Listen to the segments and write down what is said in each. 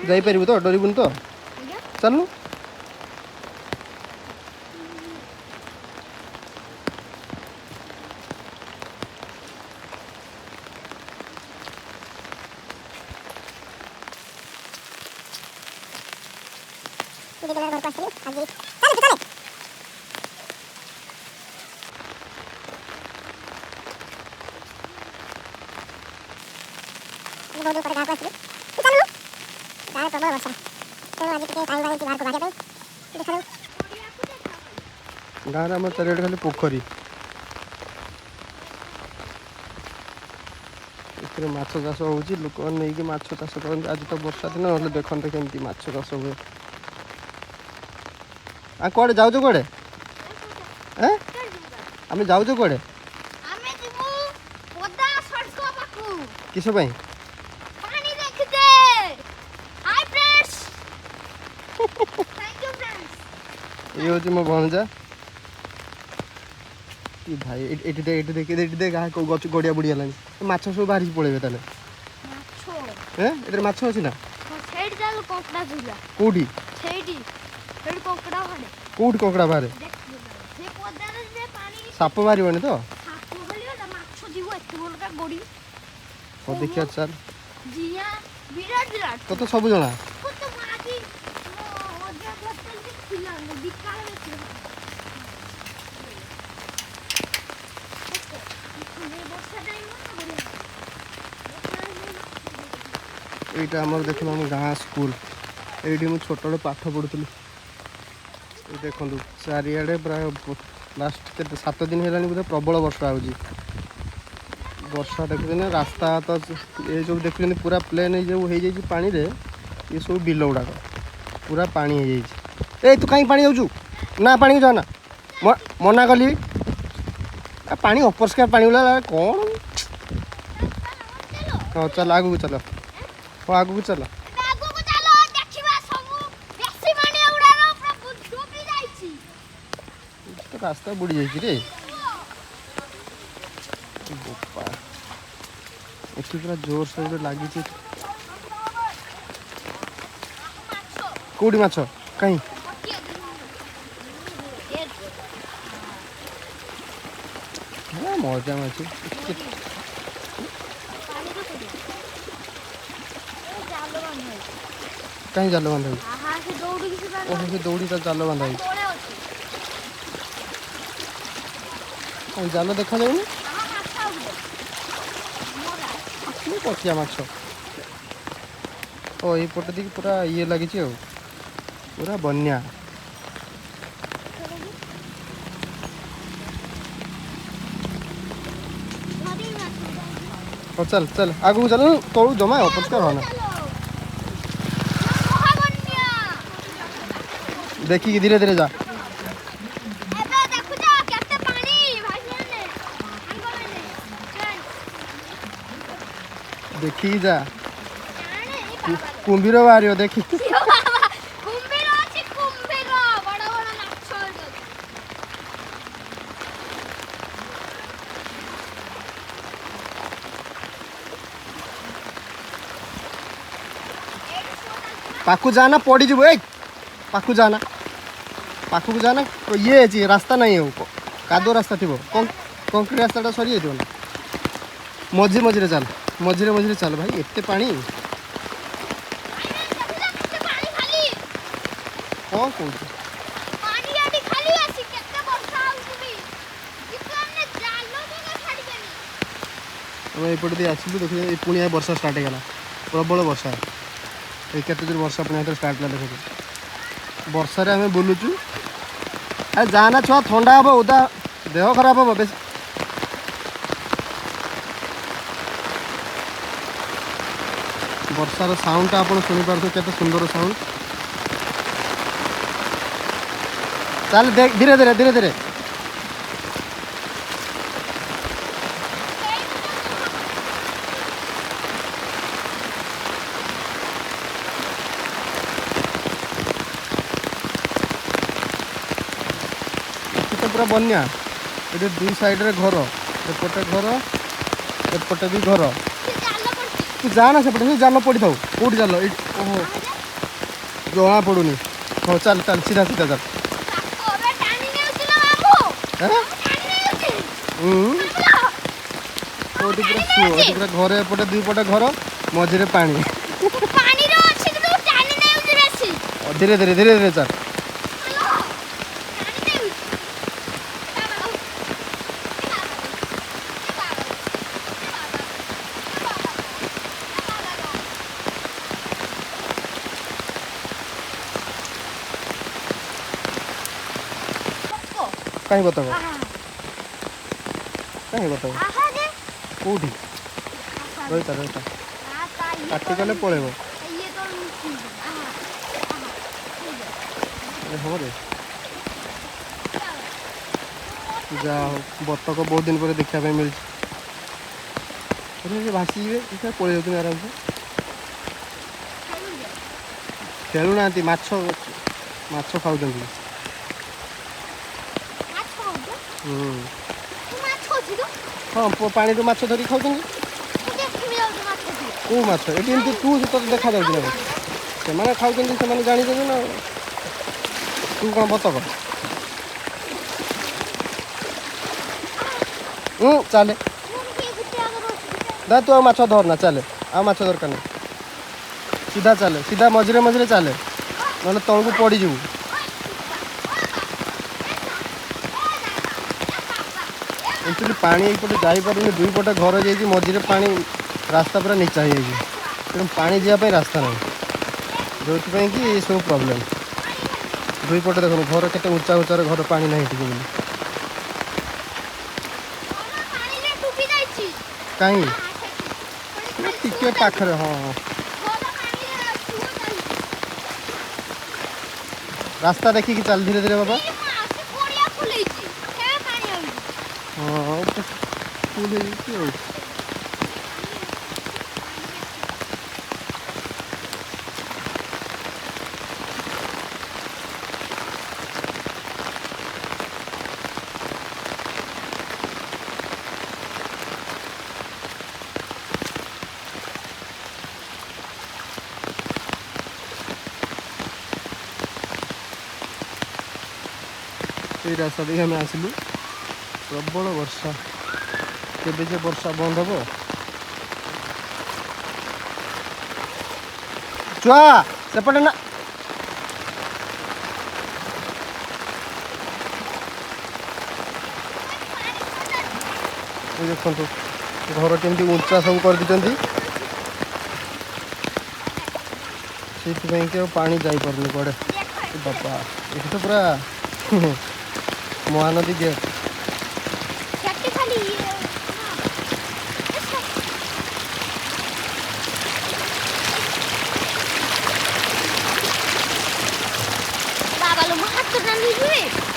ଯାଇପାରିବୁ ତ ଡରିବୁନି ତ ଚାଲୁ ଗାଁରେ ଆମର ଚାରିଆଡ଼େ ଖାଲି ପୋଖରୀ ଏଥିରେ ମାଛ ଚାଷ ହେଉଛି ଲୋକମାନେ ନେଇକି ମାଛ ଚାଷ କରନ୍ତି ଆଜି ତ ବର୍ଷା ଦିନ ହେଲେ ଦେଖନ୍ତେ କେମିତି ମାଛ ଚାଷ ହୁଏ ଆଉ କୁଆଡ଼େ ଯାଉଛ କୁଆଡ଼େ ଆମେ ଯାଉଛ କୁଆଡ଼େ କିସ ପାଇଁ ଇଏ ହେଉଛି ମୋ ଭଣଜା କି ଭାଇ ଏଠି ଦେଖ ଗଛ ଗଡ଼ିଆ ବୁଡ଼ିଗଲାଣି ମାଛ ସବୁ ବାହାରିକି ପଳେଇବେ ତାହେଲେ ଏଥିରେ ମାଛ ଅଛି ନା କୋଉଠି କୋଉଠି କଙ୍କଡ଼ା ବାହାରେ ସାପ ବାହାରିବନି ତ ହଉ ଦେଖିବା ଚାଲ ତତେ ସବୁ ଜଣା এইটা আমার দেখুন ଆମ ଗାଁ ସ୍କୁଲ ଏଇଠି ମୁଁ ଛୋଟବେଳେ ପାଠ ପଢ଼ୁଥିଲି ଏଇ ଦେଖନ୍ତୁ ଚାରିଆଡ଼େ ପ୍ରାୟ ଲାଷ୍ଟ କେତେ 7 ଦିନ ହେଲାଣି ବୋଧେ ପ୍ରବଳ ବର୍ଷା ହେଉଛି ବର୍ଷା ଦେଖୁଛନ୍ତି ନା ରାସ୍ତା ତ ଏସବୁ ଦେଖୁଛନ୍ତି ପୁରା ପ୍ଲେନ୍ ହେଇଯାଇଛି ପାଣିରେ ଏସବୁ ବିଲ ଗୁଡ଼ାକ ପୁରା ପାଣି ହେଇଯାଇଛି ଏଇ ତୁ କାହିଁ ପାଣି ଯାଉଛୁ ନା ପାଣିକୁ ଯାଆନା ମନା କଲି ପାଣି ଅପରିଷ୍କାର ପାଣି ଗୁଡ଼ା କ'ଣ ହଁ ଚାଲ ଆଗକୁ ଚାଲ ହଁ ଆଗକୁ ଚାଲ ରାସ୍ତା ବୁଡ଼ି ଯାଇଛି ରେ ବୋପା ଏଠି ପୁରା ଜୋରସେ ଗୋଟେ ଲାଗିଛି କୋଉଠି ମାଛ କାହିଁ ମଜା ମାଛି କାହିଁ ଜାଲ ବାନ୍ଧା ହେଇଛି ଓହୋ ସେ ଦୌଡ଼ି ତା ଜାଲ ବାନ୍ଧା ହେଇଛି କାହିଁ ଜାଲ ଦେଖାଯାଉନି ପଚିଆ ମାଛ ଓ ଏଇପଟେ ଦେଇକି ପୁରା ଇଏ ଲାଗିଛି ଆଉ ପୁରା ବନ୍ୟା ହଉ ଚାଲ ଚାଲ ଆଗକୁ ଚାଲ ତଳୁ ଜମା ଅପରିଷ୍କାର ହନା ଦେଖିକି ଧୀରେ ଧୀରେ ଯା ଦେଖିକି ଯା କୁମ୍ଭୀର ବାହାରିବ ଦେଖିକି ପାଖକୁ ଯାନା ପଡ଼ିଯିବୁ ଏଇ ପାଖକୁ ଯାନା ପାଖକୁ ଯାନା ଇଏ ଅଛି ରାସ୍ତା ନାହିଁ ଆଉ କାଦୁଅ ରାସ୍ତା ଥିବ କଂକ୍ରିଟ ରାସ୍ତାଟା ସରିଯାଇଥିବ ନା ମଝିରେ ଚାଲ ମଝିରେ ଚାଲ ଭାଇ ଏତେ ପାଣି କ'ଣ କହୁଛୁ ଆମେ ଏପଟେ ଦେଇ ଆସିଲୁ ଦେଖୁଛ ପୁଣି ବର୍ଷା ଷ୍ଟାର୍ଟ ହେଇଗଲା ପ୍ରବଳ ବର୍ଷା এই କେତେ ଜୋର ବର୍ଷା ପୁଣି ହାତରେ ଷ୍ଟାର୍ଟ ହେଲା ଦେଖୁଛୁ ବର୍ଷାରେ ଆମେ ବୁଲୁଛୁ ଆରେ ଯାଆନା ଛୁଆ ଥଣ୍ଡା ହେବ ଓଦା ଦେହ ଖରାପ ହେବ ବେଶୀ ବର୍ଷାର ସାଉଣ୍ଡଟା ଆପଣ ଶୁଣିପାରୁଥିବେ କେତେ ସୁନ୍ଦର ସାଉଣ୍ଡ ଚାଲ ଦେଖ ଧୀରେ ଧୀରେ ପୁରା ବନ୍ୟା ଏଠି ଦୁଇ ସାଇଡ଼ରେ ଘର ଏପଟେ ଘର ଏପଟେ ବି ଘର ତୁ ଯା ନା ସେପଟେ ଜାଲ ପଡ଼ିଥାଉ କେଉଁଠି ଜାଲ ओहो जमा पड़ूनी हाँ चल चल सीधा सीधा चल पूरा घरे एपटे दुई पटे घर मझे पानी धीरे धीरे धीरे धीरे चल कहीं बताओ कहीं बताओ कौटी रहीता रहीता काटी गले पलैब हाँ रे जा बतक बहुत दिन पर देखा मिली भासी पलि जाऊँ आराम से खेलुना माछ खाऊ हाँ पानी रू माछ धरी खाऊ कौ माछ ये तू तो देखा जाऊँ ना से खाऊ से जानी ना तू कौन बतक चले तू आ धरना चले आ दरकार नहीं सीधा चले सीधा मझे मझे चले ना तौक पड़ीजु एक्चुअली पानी एपटे जापर दुई पटे घर जाइए मझे पानी रास्ता पूरा नीचा हो तेणु पानी जावाई रास्ता ना जो कि सब प्रॉब्लम दुई पटे देख घर के ऊंचा ऊंचार घर पानी ना कहीं टे पाखरे हाँ रास्ता देखिए चल धीरे धीरे बाबा हाँ फुल रास्ता देखिए आम आसलु प्रबल वर्षा केबे जे वर्षा बंद हम छुआ सेपटे ना देखु घर केमती उच्चा सब कर से पानी जापरनी कड़े बापा ये तो पूरा महानदी गेट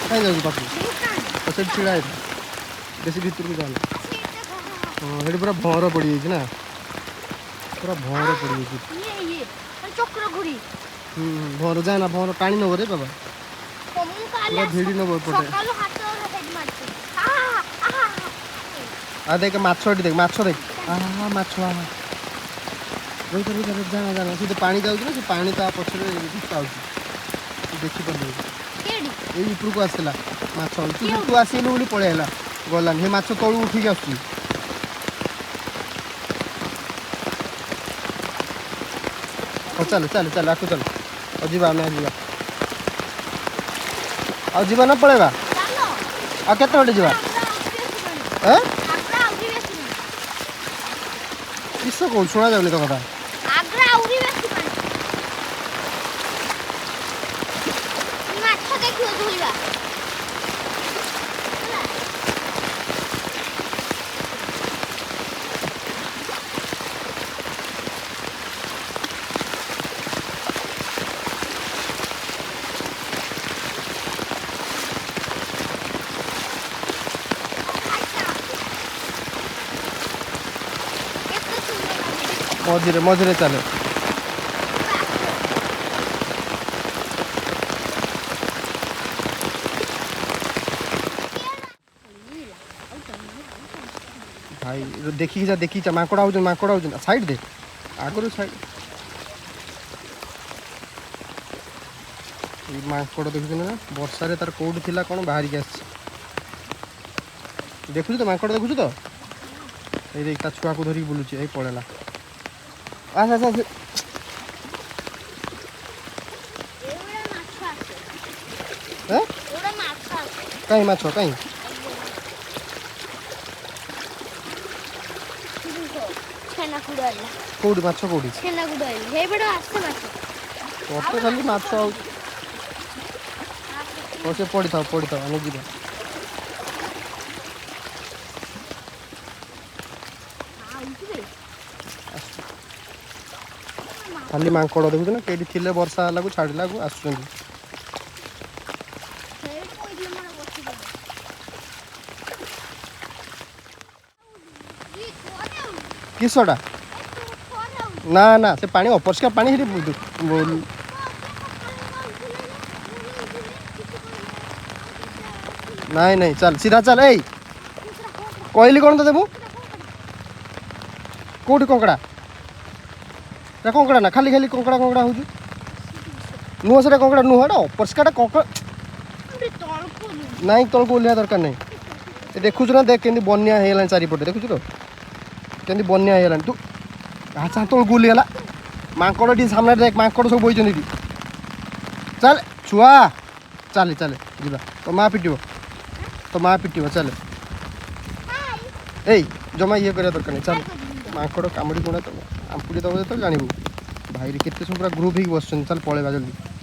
कहीं जाऊँ पापी अच्छा छिड़ा है बेसी भीतर को जाना हाँ ये पूरा भौर पड़ जाए पूरा भौर पड़ जाए भौर जाना भौर पानी नब रे बाबा पूरा भिड़ी नब एपटे आ देख माछटी देख माछ देख माछ जाना जाना से पानी जाऊँ ना से पानी ता पछरे देखिपार ये उपरको आसला माछ तू आसलु बोली पलैला गलान हे माछ तलू उठिक आस चल चल चल आकु चल और जीवा आम जीवा ना पलैबा आ केते बटे जीवा किस कौन शुणा जाऊनी तो कथा मझे मझे चले भाई देखी जा माकड़ आउन साइड दे आगुरी साइड ये माଙ୍କड़ देखुन ना वर्षा रे तार कोड थिला कोन बाहर के आछ देखु तो माଙ୍କड़ देखु तो ए देख ता छुआ को धरी बुलुची ए पळेला आस आस आस हैं कहीं माछ कहीं कोडी माछ कोडी तो खाली माछ आउ से पड़ी था हम जीवा खाली माଙ୍କड़ देखुछ ना कहीं थिले वर्षा लागू छाड़ला को आसुଛନ୍ତି किसटा ना ना से पानी अपरिष्कार पानी हेरी नहीं नहीं चल सीधा चल ए कहली कौन तो देबू कौटी कंकड़ा कंकड़ा ना खाली खाली कंकड़ा कंकड़ा हो नुह से कंकड़ा नुहटा अपरिष्कार कंकड़ा नाई तौक ओह्लिया दरकार नहीं देखुच ना देख के बन्या हो चारिपटे देखुच तो के बन्या हो तू हाथ तौक ओह्लीगला माଙ୍କड़ टी सामने देख माଙ୍କड़ सब बोई चल छुआ चले चले जीवा तो माँ पिट तो माँ पिट चल ए जमा ये कर दरकार नहीं चल माଙ୍କड़ कामुड़ी गुणा तो आमपुड़ी दब तो जानबू भाई केते सब पूरा ग्रुप ही बस चल पलैबा जल्दी